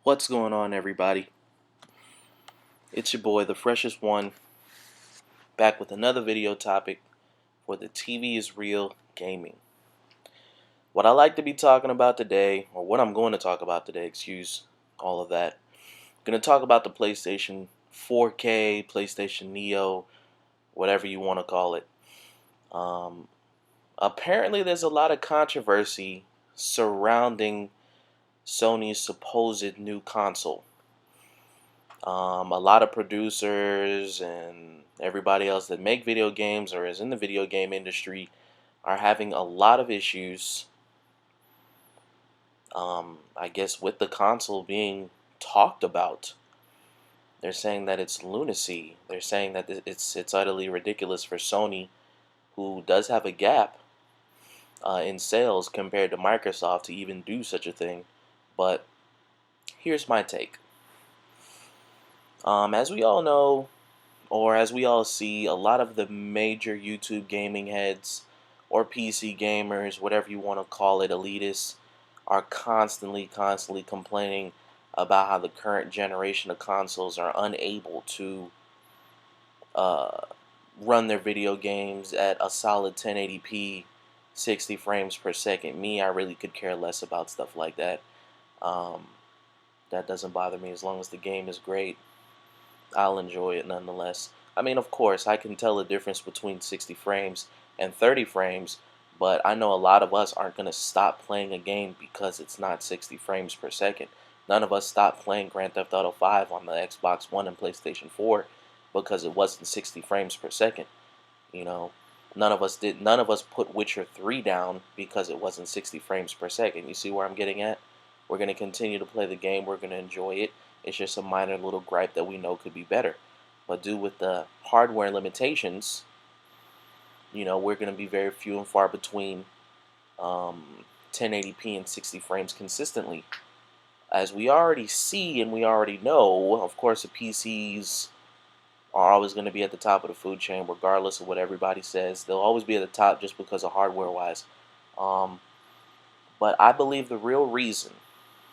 What's going on, everybody? It's your boy, the freshest one, back with another video topic for the TV is Real Gaming. What I like to be talking about today, or what I'm going to talk about today, excuse all of that. I'm going to talk about the PlayStation 4K, PlayStation Neo, whatever you want to call it. Apparently, there's a lot of controversy surrounding Sony's supposed new console. A lot of producers and everybody else that make video games or is in the video game industry are having a lot of issues, I guess, with the console being talked about. They're saying that it's lunacy. They're saying that it's utterly ridiculous for Sony, who does have a gap in sales compared to Microsoft, to even do such a thing. But here's my take. As we all know, or as we all see, a lot of the major YouTube gaming heads or PC gamers, whatever you want to call it, elitists, are constantly complaining about how the current generation of consoles are unable to uh, run their video games at a solid 1080p, 60 frames per second. Me, I really could care less about stuff like that. Um, that doesn't bother me as long as the game is great. I'll enjoy it nonetheless. I mean, of course, I can tell the difference between 60 frames and 30 frames, but I know a lot of us aren't going to stop playing a game because it's not 60 frames per second. None of us stopped playing Grand Theft Auto 5 on the Xbox One and PlayStation 4 because it wasn't 60 frames per second. You know, none of us did. None of us put Witcher 3 down because it wasn't 60 frames per second. You see where I'm getting at? We're going to continue to play the game. We're going to enjoy it. It's just a minor little gripe that we know could be better. But due with the hardware limitations, we're going to be very few and far between 1080p and 60 frames consistently. As we already see and we already know, of course, the PCs are always going to be at the top of the food chain, regardless of what everybody says. They'll always be at the top just because of hardware-wise. But I believe the real reason,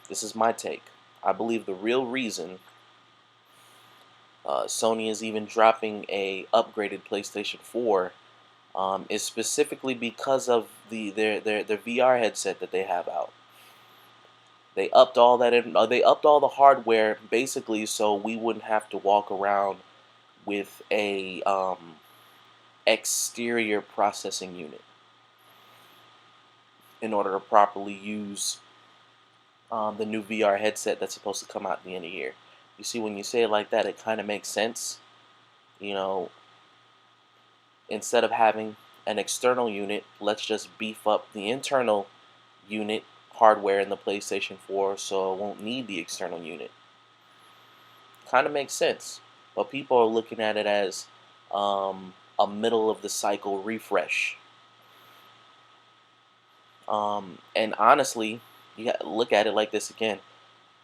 this is my take, I believe the real reason Sony is even dropping a upgraded PlayStation 4 is specifically because of their VR headset that they have out. They upped all that they upped all the hardware basically so we wouldn't have to walk around with a exterior processing unit in order to properly use the new VR headset that's supposed to come out at the end of the year. You see, when you say it like that, it kind of makes sense. Instead of having an external unit, let's just beef up the internal unit hardware in the PlayStation 4 so it won't need the external unit. Kind of makes sense. But people are looking at it as a middle of the cycle refresh. And honestly, you look at it like this again.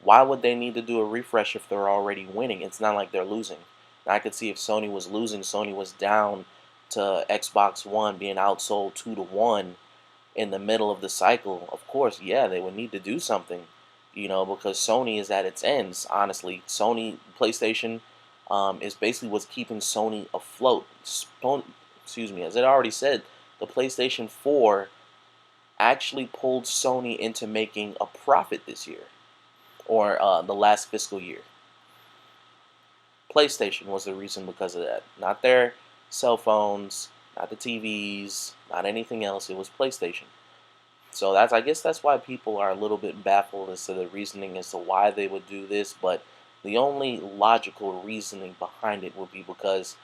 Why would they need to do a refresh if they're already winning? It's not like they're losing. Now, I could see if Sony was losing, Sony was down to Xbox One being outsold 2-1 in the middle of the cycle. Of course, yeah, they would need to do something, because Sony is at its ends, honestly. PlayStation is basically what's keeping Sony afloat. Excuse me, as I already said, the PlayStation 4 actually pulled Sony into making a profit this year, or the last fiscal year. PlayStation was the reason because of that. Not their cell phones, not the TVs, not anything else. It was PlayStation. So I guess that's why people are a little bit baffled as to the reasoning as to why they would do this. But the only logical reasoning behind it would be because,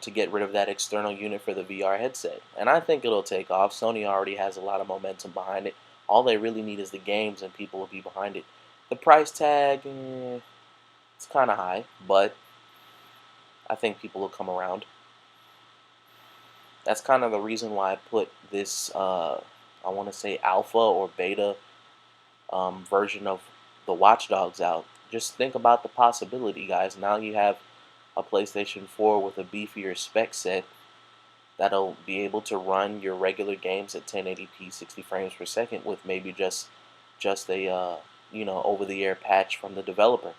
to get rid of that external unit for the VR headset. And I think it'll take off. Sony already has a lot of momentum behind it. All they really need is the games, and people will be behind it. The price tag, it's kind of high, but I think people will come around. That's kind of the reason why I put this, I want to say alpha or beta version of the Watch Dogs out. Just think about the possibility, guys. Now you have a PlayStation 4 with a beefier spec set that'll be able to run your regular games at 1080p 60 frames per second with maybe just just a over-the-air patch from the developer.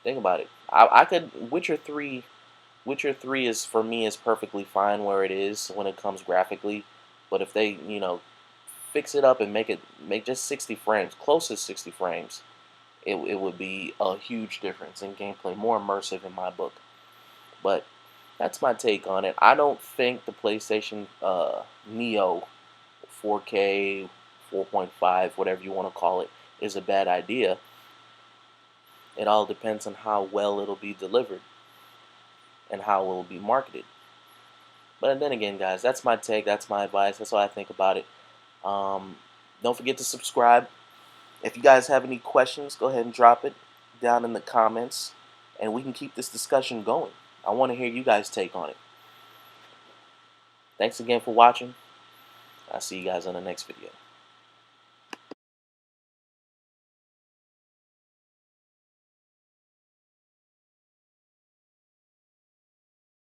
Think about it. I could Witcher 3 is, for me, is perfectly fine where it is when it comes graphically, but if they fix it up and make just 60 frames, close to 60 frames, it would be a huge difference in gameplay, more immersive in my book. But that's my take on it. I don't think the PlayStation Neo 4K, 4.5, whatever you want to call it, is a bad idea. It all depends on how well it'll be delivered and how it will be marketed. But then again, guys, that's my take. That's my advice. That's what I think about it. Um, don't forget to subscribe. If you guys have any questions, go ahead and drop it down in the comments, and we can keep this discussion going. I want to hear you guys' take on it. Thanks again for watching. I'll see you guys on the next video.